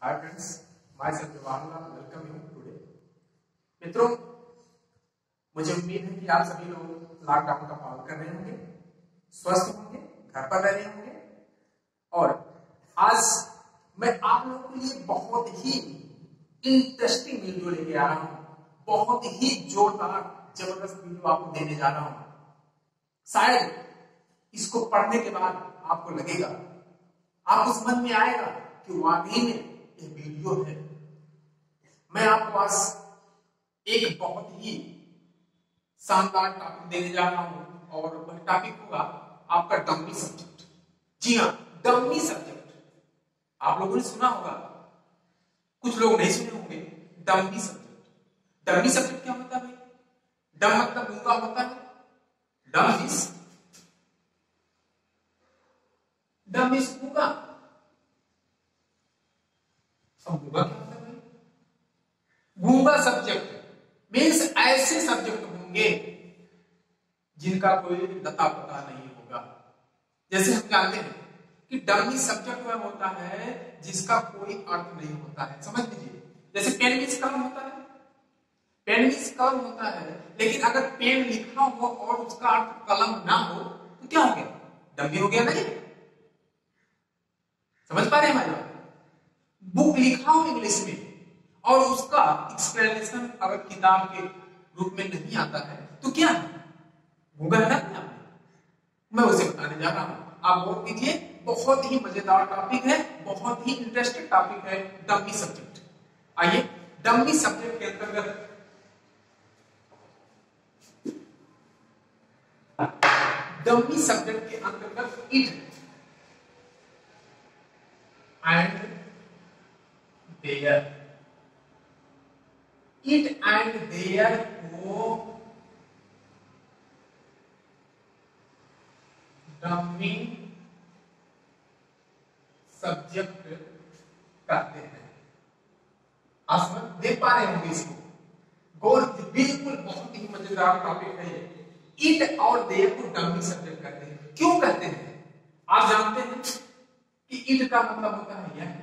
Hi friends, myself Jawahar, welcome you today. मित्रों, मुझे उम्मीद है कि आप सभी लोग लॉकडाउन का पालन कर रहे होंगे, स्वस्थ होंगे, घर पर रह रहे होंगे और आज मैं आप लोगों के लिए बहुत ही इंटरेस्टिंग वीडियो लेके आ रहा हूं, बहुत ही जोरदार जबरदस्त वीडियो आपको देने जा रहा हूं। शायद इसको पढ़ने के बाद आपको लगेगा, आपको समझ में आएगा कि वाकई में ये वीडियो है। मैं आपको आज एक बहुत ही शानदार टॉपिक देने जा रहा हूं और वह टॉपिक होगा आपका डमी सब्जेक्ट। जी हाँ, डमी सब्जेक्ट आप लोगों ने सुना होगा, कुछ लोग नहीं सुने होंगे। डमी सब्जेक्ट, डमी सब्जेक्ट क्या होता है? डम मतलब गूंगा होता है। डम इज गूंगा। गूंगा क्या होता है? गूंगा सब्जेक्ट मीन्स ऐसे सब्जेक्ट होंगे जिनका कोई लता पता नहीं होगा। जैसे हम जानते हैं कि डमी सब्जेक्ट वह होता है जिसका कोई अर्थ नहीं होता है। समझ लीजिए, जैसे पेन मीन्स कलम होता है, पेन मीन्स कलम होता है, लेकिन अगर पेन लिखा हो और उसका अर्थ कलम ना हो तो क्या हो गया? डमी हो गया। नहीं समझ पा रहे हैं हमारी बात? बुक लिखा हो इंग्लिश में और उसका एक्सप्लेनेशन अगर किताब के रूप में नहीं आता है तो क्या है? गूगल है ना। मैं उसे बताने जा रहा हूं, आप गौर कीजिए। बहुत ही मजेदार टॉपिक है, बहुत ही इंटरेस्टिंग टॉपिक है डमी सब्जेक्ट। आइए, डमी सब्जेक्ट के अंतर्गत it and there, it and there को डमी सब्जेक्ट कहते हैं। आप समझ देख पा रहे होंगे इसको, गौर, बिल्कुल बहुत ही मजेदार टॉपिक है। इट और देयर को डमी सब्जेक्ट कहते हैं। क्यों कहते हैं? आप जानते हैं कि इट का मतलब होता है यह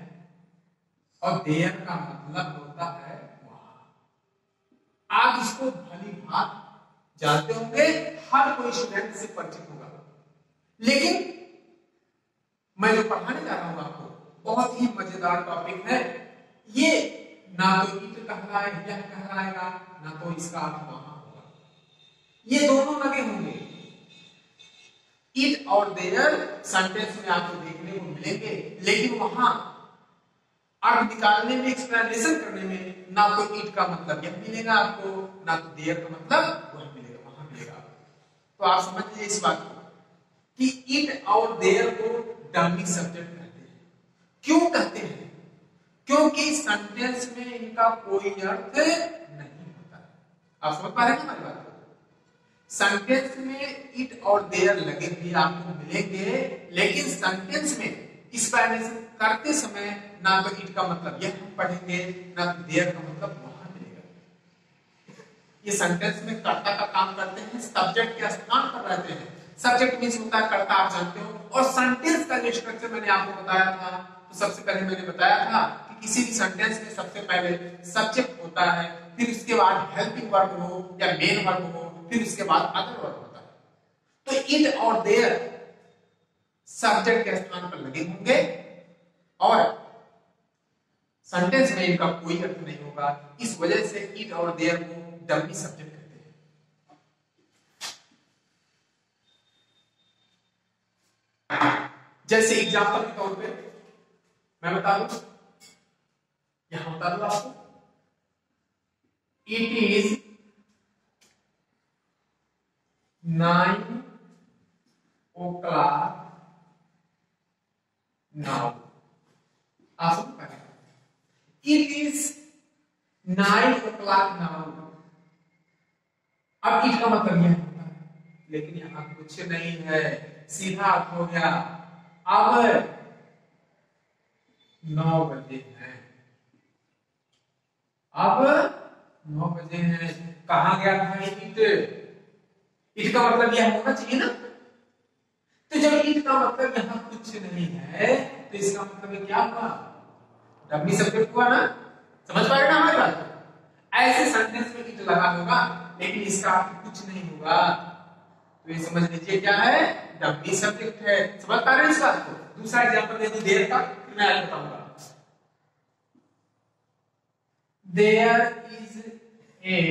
और देयर का मतलब होता है वहां। आप इसको भली भांति जानते होंगे, हर कोई स्टूडेंट से परिचित होगा। लेकिन मैं जो पढ़ाने जा रहा हूं आपको, बहुत ही मजेदार टॉपिक है ये। ना तो इट कहलाए, यह कहलाएगा, ना तो इसका अर्थ वहां होगा। ये दोनों लगे होंगे। इट और देयर सेंटेंस में आपको देखने को मिलेंगे, लेकिन वहां अर्थ निकालने में, एक्सप्लेनेशन करने में ना तो इट का मतलब यह मिलेगा आपको, ना तो देयर का मतलब वह मिलेगा, वहां मिलेगा। तो आप समझ लीजिए इस बात को कि इट और देयर को डमी सब्जेक्ट कहते हैं। क्यों कहते हैं? क्योंकि सेंटेंस में इनका कोई अर्थ नहीं होता है। आप समझ पा रहे हैं हमारी बात को? सेंटेंस में इट और देयर लगे हुए आपको मिलेंगे, लेकिन सेंटेंस में एक्सप्लेनेशन करते समय ना तो इट का मतलब यह हम पढ़ेंगे, ना तो देयर का मतलब वहां मिलेगा। ये सेंटेंस में कर्ता का काम करते हैं, सब्जेक्ट के स्थान पर रहते हैं। सब्जेक्ट मींस होता है कर्ता, आप जानते हो। और सेंटेंस का जो स्ट्रक्चर मैंने आपको बताया था, तो सबसे पहले मैंने बताया था कि किसी भी सेंटेंस में सबसे पहले सब्जेक्ट होता है, फिर उसके बाद हेल्पिंग वर्ब हो या मेन वर्ब हो, फिर उसके बाद अदर वर्ब होता है। तो इट और देयर सब्जेक्ट के स्थान पर लगे होंगे और सेंटेंस में इनका कोई अर्थ नहीं होगा। इस वजह से इट और देयर को डमी सब्जेक्ट कहते हैं। जैसे एग्जांपल के तौर पे मैं बता दूं, यहां बता दूं आपको, इट इज 9 o'clock now। आप समझ पा रहे हैं? It is 9 o'clock now। अब इट का मतलब यह होता है, लेकिन यहां कुछ नहीं है, सीधा अर्थ हो गया अब 9 बजे हैं। अब 9 बजे हैं। कहां गया था इट? इट का मतलब यह होना चाहिए ना। तो जब ईद का मतलब यहाँ कुछ नहीं है तो इसका मतलब क्या हुआ? डमी सब्जेक्ट हुआ ना, समझ पा रहे ना हमारी बात? ऐसे सेंटेंस में इट लगा होगा लेकिन इसका अर्थ कुछ नहीं होगा, तो ये समझ लीजिए क्या है, डमी सब्जेक्ट है। समझ पा रहे हैं इस बात को? दूसरा एग्जांपल दे दो देयर का, फिर मैं आगे बताऊंगा। There is a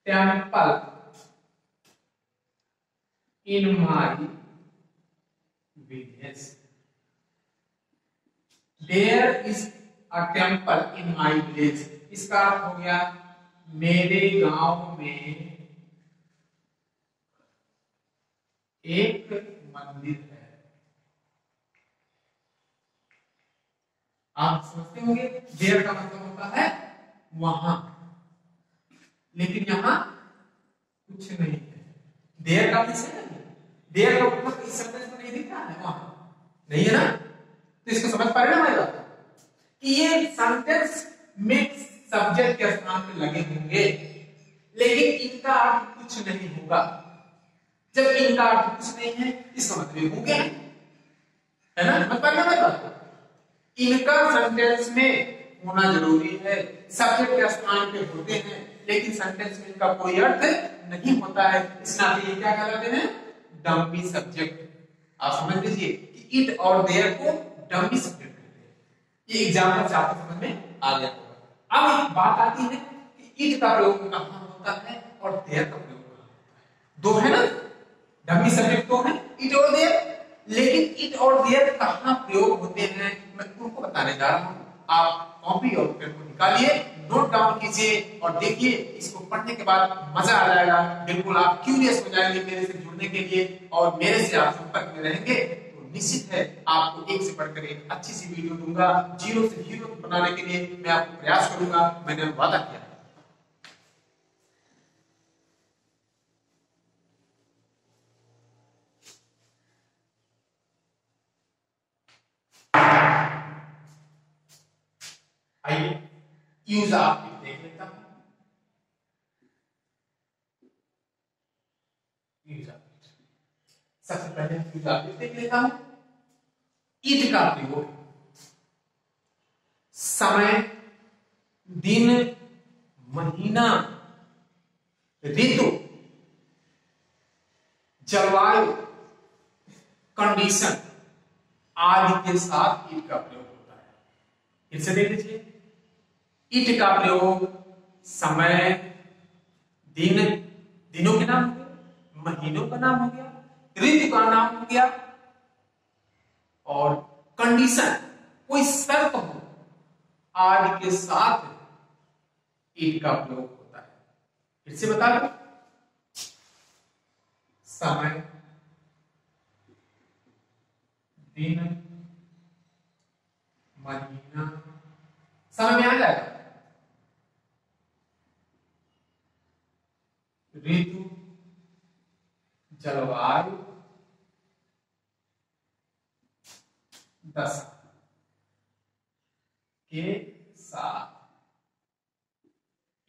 temple in my village. There is a temple in my village, इसका अर्थ हो गया मेरे गांव में एक मंदिर है। आप समझते होंगे देयर का मतलब होता है वहां, लेकिन यहां कुछ नहीं है। देयर का किस है, देयर का मतलब इस सेंटेंस में नहीं दिख रहा है, वहां नहीं है ना, तो इसको समझ पा रहे ना मेरा कि ये सेंटेंस में सब्जेक्ट के स्थान पे लगे होंगे लेकिन इनका अर्थ कुछ नहीं होगा। जब इनका अर्थ कुछ नहीं है इसका मतलब होंगे, है ना, समझ पा रहे मेरी बात? इनका सेंटेंस में होना जरूरी है, सब्जेक्ट के स्थान पे होते हैं लेकिन सेंटेंस में इनका कोई अर्थ नहीं होता है, इस नाते ये क्या कहलाते हैं, डमी सब्जेक्ट। आप समझ लीजिए कि इट और देयर को डमी सब्जेक्ट कहते हैं। ये एग्जांपल से आपको समझ में आ गया होगा। अब एक बात आती है कि इट का प्रयोग कहां होता है और देयर का प्रयोग कहां होता है। दो है ना, डमी सब्जेक्ट तो है इट और देयर, लेकिन इट और देयर कहां प्रयोग होते हैं मैं तुमको बताने जा रहा हूं। आप कॉपी और पेन को निकालिए, नोट डाउन कीजिए और देखिए, इसको पढ़ने के बाद मजा आ जाएगा, बिल्कुल आप क्यूरियस हो जाएंगे मेरे से जुड़ने के लिए और मेरे से आप संपर्क में रहेंगे तो निश्चित है आपको एक से बढ़कर एक अच्छी सी वीडियो दूंगा। जीरो से हीरो बनाने के लिए मैं आपको प्रयास करूंगा, मैंने वादा किया। आइए यूज आप देख लेता हूं। सबसे पहले यूज आप देख लेता हूं। ईद का प्रयोग समय, दिन, महीना, ऋतु, जलवायु, कंडीशन आदि के साथ ईद का प्रयोग होता है। फिर से देख लीजिए, ईट का प्रयोग समय, दिन, दिनों के नाम हो गया, महीनों का नाम हो गया, ऋतु का नाम हो गया और कंडीशन कोई शर्त हो आदि के साथ ईट का प्रयोग होता है। फिर से बता दो, समय, दिन, महीना, समय में आ जाएगा, ऋतु, जलवायु, दशा के साथ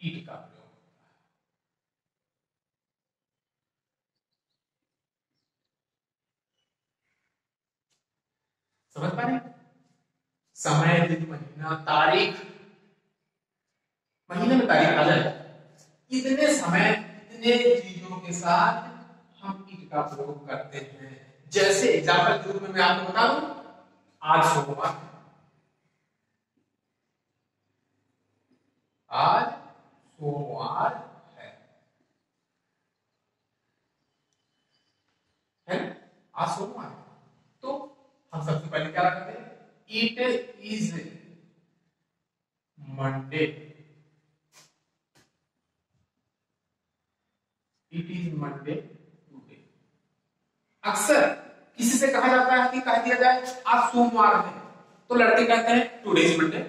ईट का प्रयोग होता है। समझ पा रहे? समय, दिन, महीना, तारीख, महीने में तारीख आ जाए, इतने समय, इतने चीजों के साथ हम ईट का प्रयोग करते हैं। जैसे एग्जाम्पल के रूप में मैं आपको बता दूं, आज सोमवार है, आज सोमवार है ना, आज सोमवार है, तो हम सबसे पहले क्या करते हैं, it is Monday, it is Monday today. अक्सर किसी से कहा जाता है कि कह दिया जाए आज सोमवार है, तो लड़के कहते हैं टुडे इज मंडे।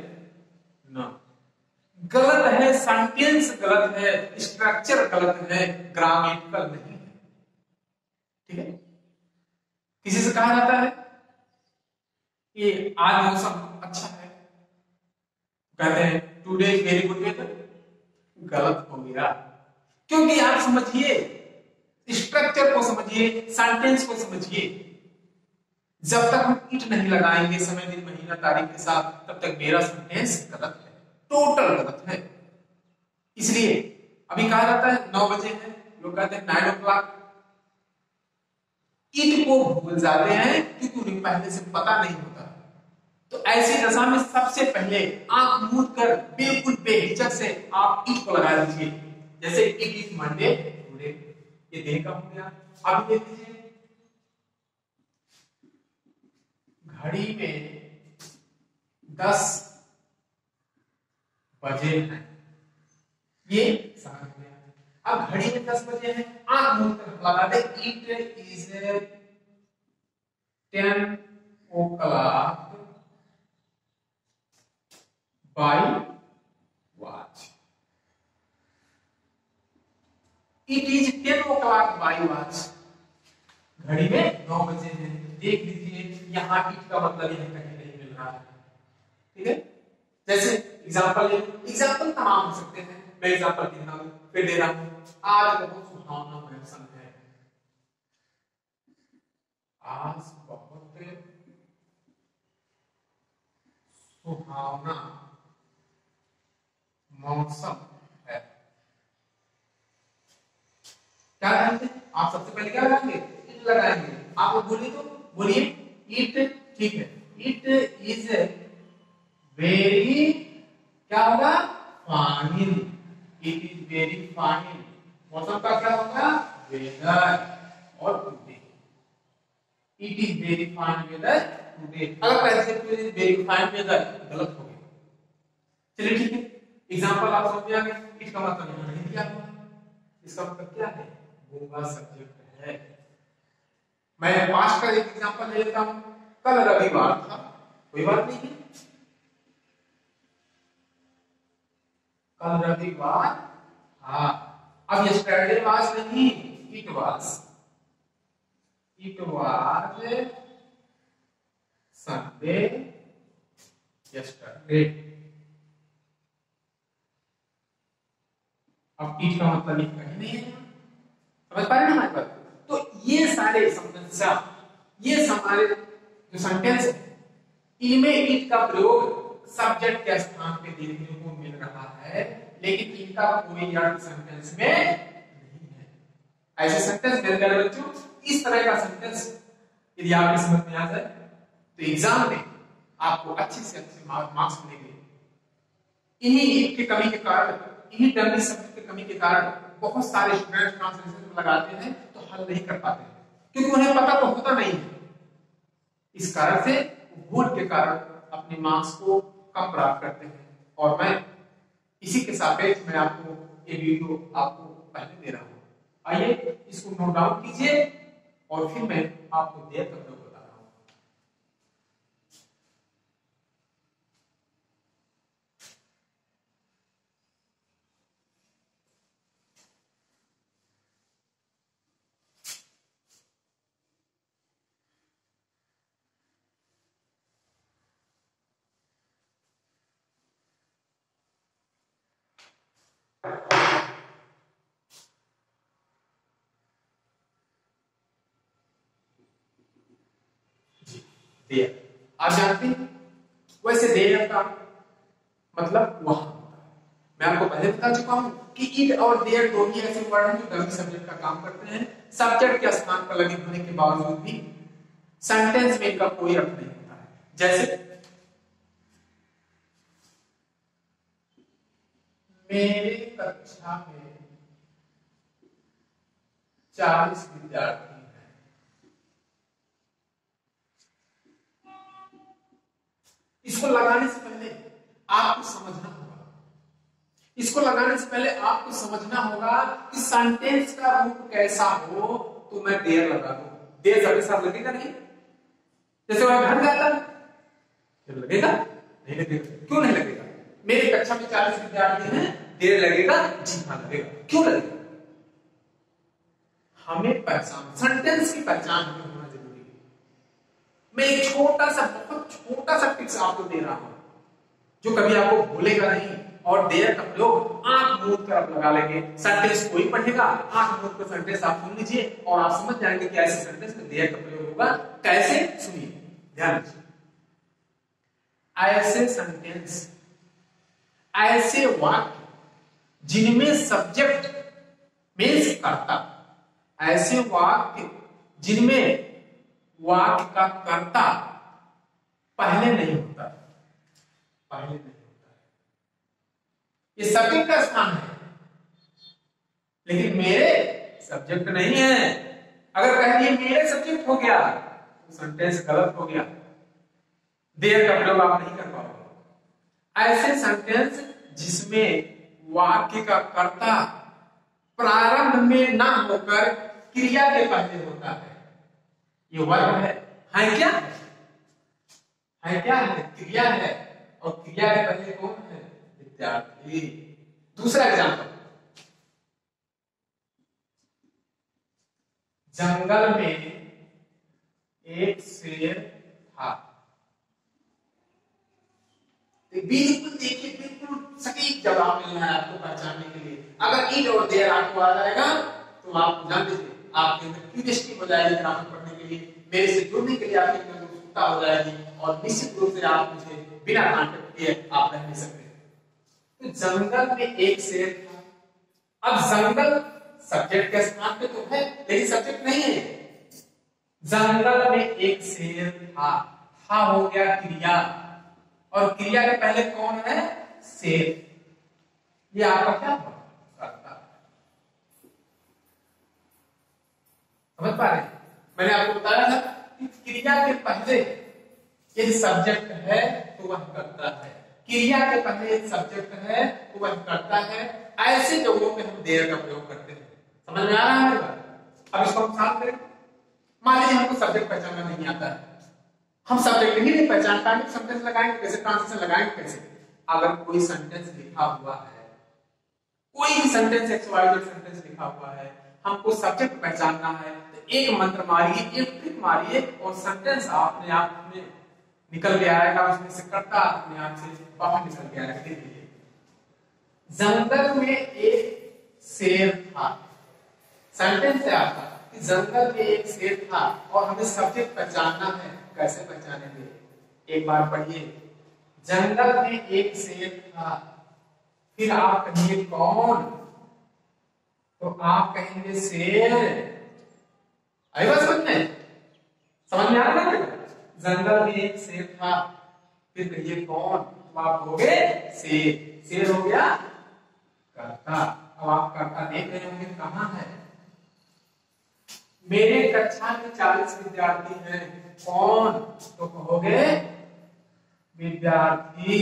ना, गलत है, सेंटेंस गलत है, स्ट्रक्चर गलत है, ग्रामेटिकल नहीं है। ठीक है, किसी से कहा जाता है कि आज मौसम अच्छा है, कहते हैं today is very good weather, गलत हो गया। क्योंकि आप समझिए, स्ट्रक्चर को समझिए, सेंटेंस को समझिए। जब तक हम इट नहीं लगाएंगे समय दिन महीना तारीख के साथ, तब तक मेरा सेंटेंस गलत है, टोटल गलत है। इसलिए अभी कहा जाता है 9 बजे है, लोग कहते हैं 9 o'clock। इट को भूल जाते हैं क्योंकि उन्हें पहले से पता नहीं होता। तो ऐसी दशा में सबसे पहले आंख मूंद कर बिल्कुल बेहिचक से आप इट को लगा दीजिए। जैसे इट इज मंडे टुडे, ये दिन का हो गया। अब देख लीजिए घड़ी में 10 बजे हैं, ये समझ गया। अब घड़ी में 10 बजे हैं, आंख मूंद कर लगा दे it is 10 o'clock by watch। It is 10 o'clock by watch। घड़ी में 9 बजे हैं। देख लीजिए यहाँ इट का मतलब यह कहीं नहीं मिल रहा है। ठीक है, जैसे एग्जाम्पल तमाम हो सकते हैं। मैं एग्जाम्पल फिर दे रहा हूं। आज बहुत सुहावना मौसम है, आज बहुत सुहावना मौसम है। क्या कहेंगे आप? सबसे पहले क्या लगाएंगे? इट लगाएंगे। आप बोलिए तो बोलिए इट। ठीक है, इट इज वेरी, क्या होगा? Fine. It is very fine. मौसम का क्या होगा? वेदर। और today, it is very fine weather today. अगर पहले से वेरी फाइन वेदर गलत हो गया। चलिए ठीक है, एग्जांपल आप समझ में आ गए। इसका मतलब यहां नहीं दिया हुआ है, इसका मतलब क्या है? गूंगा सब्जेक्ट है। मैं पास्ट का एक एग्जांपल ले लेता हूं। कल रविवार था, कोई बात नहीं है, कल रविवार। हाँ, अब यस्टरडे वाज नहीं, it was. It was Sunday yesterday. अब इट का मतलब ये कहीं नहीं है। समझ पा रहे हैं हमारे पास? तो ये सारे समस्या, ये हमारे जो सेंटेंस है, इनमें इट का प्रयोग सब्जेक्ट के स्थान पे देखने को मिल रहा है, लेकिन इनका कोई अर्थ सेंटेंस में नहीं है। ऐसे सेंटेंस मेरे प्यारे बच्चों, इस तरह का सेंटेंस यदि आपकी समझ में आ जाए तो एग्जाम में आपको अच्छे से अच्छे मार्क्स मिलेंगे। इन्हीं इट की कमी के कारण, इन्हीं डमी शब्द की कमी के कारण बहुत सारे स्टूडेंट ट्रांसलेशन लगाते हैं तो हल नहीं कर पाते हैं, क्योंकि उन्हें पता तो होता नहीं है। इस कारण से भूल के कारण अपने मार्क्स को कम प्राप्त करते हैं। और मैं इसी के सापेक्ष मैं आपको ये वीडियो आपको पहले दे रहा हूं। आइए इसको नोट डाउन कीजिए और फिर मैं आपको देर तक बता रहा हूं। देर, आप जानते हैं वैसे देर का मतलब वहां होता है। मैं आपको पहले बता चुका हूं कि इट और देर दो ही ऐसे वर्ड हैं जो डमी सब्जेक्ट का काम करते हैं। सब्जेक्ट के स्थान पर लगे होने के बावजूद भी सेंटेंस में इनका कोई अर्थ नहीं होता है। जैसे मेरे कक्षा में 40 विद्यार्थी हैं। इसको लगाने से पहले आपको समझना होगा, इसको लगाने से पहले आपको समझना होगा कि सेंटेंस का रूप कैसा हो तो मैं देर लगा दूं। देर सबके साथ लगेगा नहीं। जैसे वह घर जाता है, फिर लगेगा नहीं लगेगा? क्यों नहीं लगेगा? मेरी कक्षा में 40 विद्यार्थी हैं, देर लगेगा? जी हाँ लगेगा। क्यों लगेगा? हमें पहचान, सेंटेंस की पहचान हमें होना जरूरी है। मैं एक छोटा सा, बहुत छोटा सा टिप्स आपको दे रहा हूं जो कभी आपको भूलेगा नहीं। और देर का प्रयोग आंख मूंद कर आप लगा लेंगे। सेंटेंस कोई पढ़ेगा, आंख मूंद कर सेंटेंस आप सुन लीजिए और आप समझ जाएंगे कि ऐसे सेंटेंस में देर का प्रयोग होगा। कैसे, सुनिए ध्यान दीजिए। ऐसे सेंटेंस, ऐसे वाक्य जिनमें सब्जेक्ट मीन्स कर्ता, ऐसे वाक्य जिनमें वाक्य का कर्ता पहले नहीं होता, पहले नहीं होता, ये सब्जेक्ट का स्थान है लेकिन मेरे सब्जेक्ट नहीं है। अगर कह दिए मेरे सब्जेक्ट हो गया तो सेंटेंस गलत हो गया, देयर का प्रयोग आप नहीं कर पाओगे। ऐसे सेंटेंस जिसमें वाक्य का कर्ता प्रारंभ में ना होकर क्रिया के पहले होता है, ये वर्ब है क्या है, क्या है, क्रिया है, और क्रिया के पहले कौन है, विद्यार्थी। दूसरा एग्जाम्पल, जंगल में एक शेर था। बिल्कुल देखिए, बिल्कुल सटीक जवाब मिलना है आपको पहचानने के लिए। अगर ईट और देयर आपको आ जाएगा तो आप जान लीजिए आपके अंदर क्यूरियोसिटी हो जाएगी ग्रामर पढ़ने के लिए, मेरे से जुड़ने के लिए आपके अंदर उत्सुकता हो जाएगी, और निश्चित रूप से आप मुझे बिना कांटेक्ट किए आप रह नहीं सकते। तो जंगल में एक शेर था। अब जंगल सब्जेक्ट के स्थान पे तो है लेकिन सब्जेक्ट नहीं है। जंगल में एक शेर था हो गया क्रिया, और क्रिया के पहले कौन है, शेर। ये आपका क्या करता है, समझ पा रहे हैं? मैंने आपको बताया था कि क्रिया के पहले यदि सब्जेक्ट है तो वह करता है, क्रिया के पहले यदि सब्जेक्ट है तो वह करता है। ऐसे जगहों पे हम देयर का प्रयोग करते हैं। समझ में आ रहा है? अब इसको हम साफ करें। मान लीजिए हमको सब्जेक्ट पहचानना नहीं आता है, हम सब्जेक्ट ही नहीं पहचान पाएंगे, सेंटेंस लगाएंगे कैसे, ट्रांजिशन लगाएंगे कैसे? अगर कोई सेंटेंस लिखा हुआ है, कोई भी सेंटेंस XYZ सेंटेंस लिखा हुआ है, हमको सब्जेक्ट पहचानना है तो एक मंत्र मारिए, एक ट्रिक मारिए और सेंटेंस अपने आप में निकल के आएगा, उसमें से कर्ता अपने आप से बाहर निकल के आएगा। जंगल में एक शेर था, सेंटेंस है आपका कि जंगल में एक शेर था और हमें सब्जेक्ट पहचानना है। कैसे पहचानेंगे? एक बार पढ़िए, जंगल में एक शेर था, फिर आप कहिए कौन, तो आप कहेंगे शेर। आई बात समझ में? समझ में आ रहा है? जंगल में एक शेर था, फिर कहिए कौन, तो आप हो गए शेर। शेर हो गया कर्ता। अब आप कर्ता देख रहे होंगे कहां है, मेरे कक्षा में 40 विद्यार्थी हैं, कौन, तो कहोगे विद्यार्थी।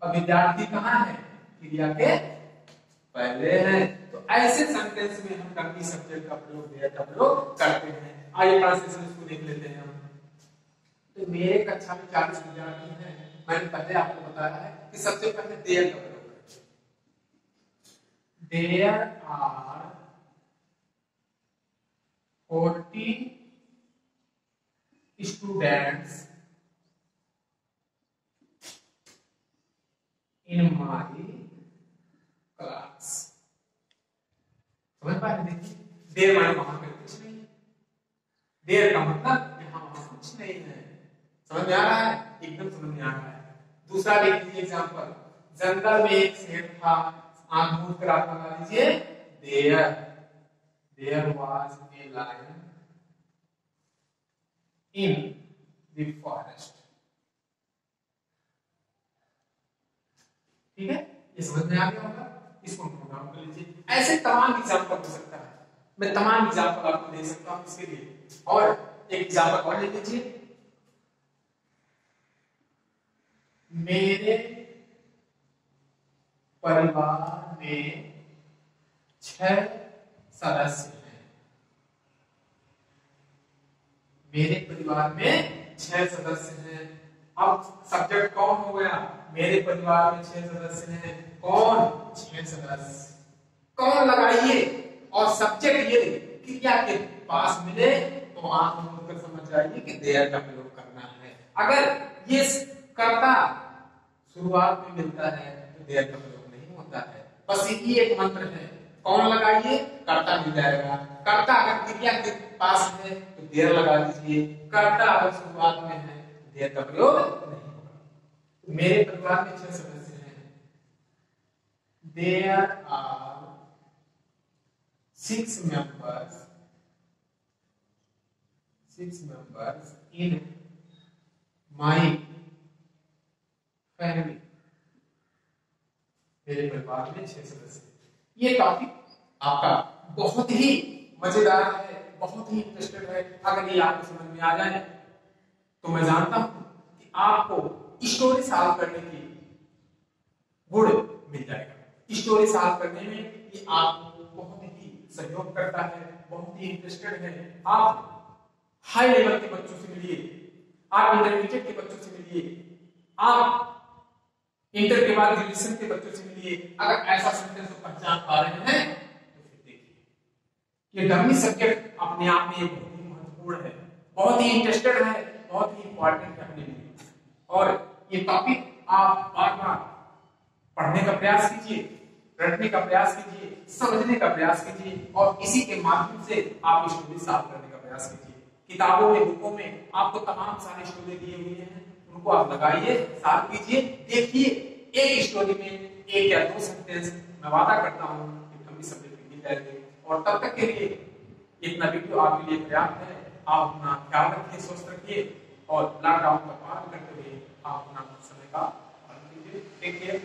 अब विद्यार्थी कहां है, क्रिया के पहले है। तो ऐसे सेंटेंस में हम डमी सब्जेक्ट का प्रयोग, देयर का प्रयोग करते हैं। आइए ट्रांसलेशन इसको देख लेते हैं हम। तो मेरे कक्षा में 40 विद्यार्थी हैं, मैंने पहले आपको बताया है कि सबसे पहले देयर का प्रयोग करते हैं। There are 40 students in my class। समझ पा रहे? देखिए देर माने वहां पे कुछ नहीं, देर का मतलब यहां वहां कुछ नहीं है। समझ में आ रहा है? एकदम समझ में आ रहा है। दूसरा देख लीजिए एग्जांपल, जंगल में एक शेर था, आंख मूंद कर आप लगा लीजिए there was a lion in the forest। ठीक है, ये समझ में आ गया होगा। इसको नोट डाउन कर लीजिए। ऐसे तमाम एग्जांपल हो सकता है, मैं तमाम एग्जांपल आपको दे सकता हूं इसके लिए। और एक एग्जांपल और ले लीजिए, मेरे परिवार में 6 सदस्य हैं। मेरे परिवार में 6 सदस्य हैं। अब सब्जेक्ट कौन हो गया, मेरे परिवार में 6 सदस्य हैं, कौन, 6 सदस्य। कौन लगाइए और सब्जेक्ट ये क्रिया के पास मिले तो आप मूंद समझ जाइए कि देयर का प्रयोग करना है। अगर ये कर्ता शुरुआत में मिलता है तो देयर का प्रयोग नहीं होता है। बस ये एक मंत्र है कौन लगाइए, कर्ता मिल जाएगा। कर्ता अगर क्रिया के पास है तो देर लगा दीजिए, कर्ता अगर शुरुआत में है तो देर का प्रयोग नहीं होगा। मेरे परिवार में 6 सदस्य हैं। There are 6 members in my family। मेरे परिवार में 6 सदस्य। ये टॉपिक आपका बहुत ही मजेदार है, बहुत ही इंटरेस्टेड है। अगर ये आपको समझ में आ जाए तो मैं जानता हूं कि आपको स्टोरी सॉल्व करने की गुण मिल जाएगा। स्टोरी सॉल्व करने में ये आपको बहुत ही सहयोग करता है, बहुत ही इंटरेस्टेड है। आप हाई लेवल के बच्चों से मिलिए, आप इंटरमीडिएट के बच्चों से मिलिए, आप इंटर के बाद ग्रेजुएशन के बच्चों से मिलिए। अगर ऐसा सेंटेंस को पहचान पा रहे हैं तो फिर देखिए ये डमी सब्जेक्ट अपने आप में बहुत ही महत्वपूर्ण है, बहुत ही इंटरेस्टेड है, बहुत ही इंपॉर्टेंट है अपने लिए। और ये टॉपिक आप बार बार पढ़ने का प्रयास कीजिए, रटने का प्रयास कीजिए, समझने का प्रयास कीजिए और इसी के माध्यम से आप स्टोरी सॉल्व करने का प्रयास कीजिए। किताबों में, बुकों में आपको तमाम सारे स्टोरी दिए हुए हैं, उनको आप लगाइए, सॉल्व कीजिए, देखिए एक स्टोरी में 1 या 2 सेंटेंस मैं वादा करता हूं कि हम इस सब्जेक्ट में मिल जाएंगे। और तब तक के लिए इतना वीडियो आपके लिए पर्याप्त है। आप अपना ख्याल रखिए, स्वस्थ रखिए और लॉकडाउन का पालन करते हुए आप अपना समय का पालन कीजिए। Take care.